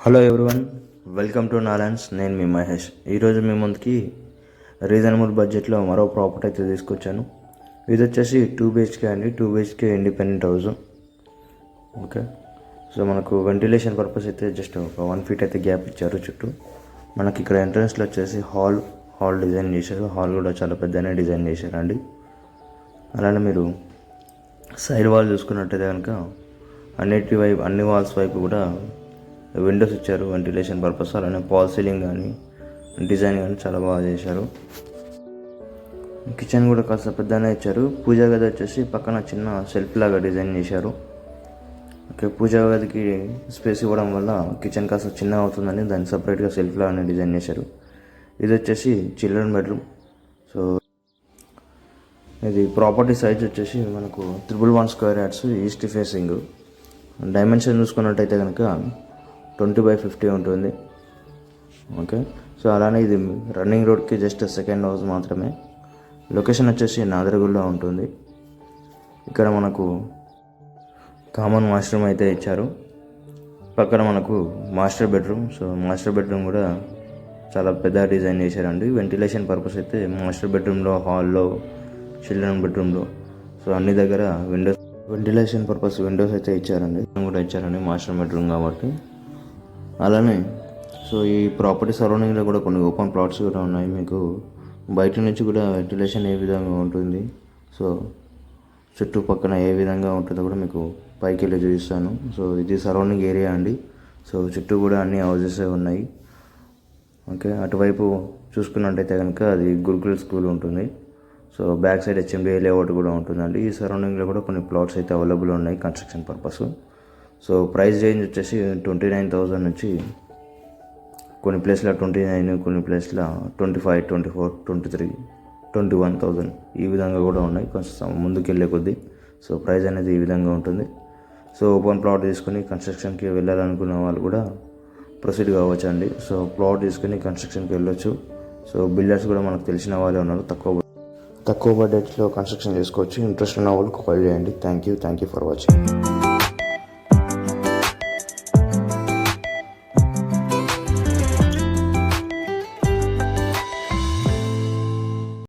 Hello everyone, welcome to Nalands. నేను మీ మహేష్. ఈరోజు మీ ముందుకి రీజనబుల్ బడ్జెట్లో మరో ప్రాపర్టీ అయితే తీసుకొచ్చాను. ఇది వచ్చేసి 2 BHK అండి. 2 BHK independent house. Okay, so మనకు వెంటిలేషన్ పర్పస్ అయితే జస్ట్ ఒక 1 feet అయితే గ్యాప్ ఇచ్చారు చుట్టూ. మనకి ఇక్కడ ఎంట్రన్స్లో వచ్చేసి హాల్ డిజైన్ చేశారు. హాల్ కూడా చాలా పెద్దనే డిజైన్ చేశారండి. అలానే మీరు సైడ్ వాల్ చూసుకున్నట్టయితే కనుక అన్ని వాల్స్ వైపు కూడా విండోస్ ఇచ్చారు వెంటిలేషన్ పర్పస్. అలానే పాల్ సీలింగ్ కానీ డిజైన్ కానీ చాలా బాగా చేశారు. కిచెన్ కూడా కాస్త పెద్దనే ఇచ్చారు. పూజా గది వచ్చేసి పక్కన చిన్న సెల్ఫ్ లాగా డిజైన్ చేశారు. ఓకే, పూజా గదికి స్పేస్ ఇవ్వడం వల్ల కిచెన్ కాస్త చిన్నగా అవుతుందని దాన్ని సపరేట్గా సెల్ఫ్ లాగానే డిజైన్ చేశారు. ఇది వచ్చేసి చిల్డ్రన్ బెడ్రూమ్. సో ఇది ప్రాపర్టీ సైజ్ వచ్చేసి మనకు 111 square yards, east facing. Dimension చూసుకున్నట్టయితే కనుక 20/50 ఉంటుంది. ఓకే, సో అలానే ఇది రన్నింగ్ రోడ్కి జస్ట్ సెకండ్ హౌస్ మాత్రమే. లొకేషన్ వచ్చేసి నాదరగుల్లో ఉంటుంది. ఇక్కడ మనకు కామన్ వాష్రూమ్ అయితే ఇచ్చారు. పక్కన మనకు master bedroom. So master bedroom కూడా చాలా పెద్ద డిజైన్ చేశారండి. వెంటిలేషన్ పర్పస్ అయితే మాస్టర్ బెడ్రూమ్లో, హాల్లో, చిల్డ్రన్ బెడ్రూమ్లో, సో అన్ని దగ్గర వెంటిలేషన్ పర్పస్ విండోస్ అయితే ఇచ్చారండి. కూడా ఇచ్చారండి మాస్టర్ బెడ్రూమ్ కాబట్టి. అలానే సో ఈ ప్రాపర్టీ సరౌండింగ్లో కూడా కొన్ని ఓపెన్ ప్లాట్స్ కూడా ఉన్నాయి. మీకు బయట నుంచి కూడా వెంటిలేషన్ ఏ విధంగా ఉంటుంది, సో చుట్టుపక్కల ఏ విధంగా ఉంటుందో కూడా మీకు పైకి వెళ్ళి చూపిస్తాను. సో ఇది సరౌండింగ్ ఏరియా అండి. సో చుట్టూ కూడా అన్ని హౌజెస్ ఉన్నాయి. ఓకే, అటువైపు చూసుకున్నట్టయితే కనుక అది గురుకుల్ స్కూల్ ఉంటుంది. So back side HMDA layout కూడా ఉంటుందండి. ఈ సరౌండింగ్లో కూడా కొన్ని ప్లాట్స్ అయితే అవైలబుల్ ఉన్నాయి construction purpose. So price range వచ్చేసి 29,000 నుంచి కొన్ని ప్లేస్లో 29, కొన్ని ప్లేస్లో 25, 24, 23, 21,000 ఈ విధంగా కూడా ఉన్నాయి. కొంచెం ముందుకు వెళ్ళే కొద్దీ సో ప్రైస్ అనేది ఈ విధంగా ఉంటుంది. సో ఓపెన్ ప్లాట్ తీసుకుని కన్స్ట్రక్షన్కి వెళ్ళాలనుకున్న వాళ్ళు కూడా ప్రొసీడ్ కావచ్చు అండి. సో ప్లాట్ తీసుకుని కన్స్ట్రక్షన్కి వెళ్ళొచ్చు. సో బిల్డర్స్ కూడా మనకు తెలిసిన వాళ్ళే ఉన్నారు. తక్కువ బడ్జెట్లో కన్స్ట్రక్షన్ చేసుకోవచ్చు. ఇంట్రెస్ట్ ఉన్న వాళ్ళు కాల్ చేయండి. Thank you for watching.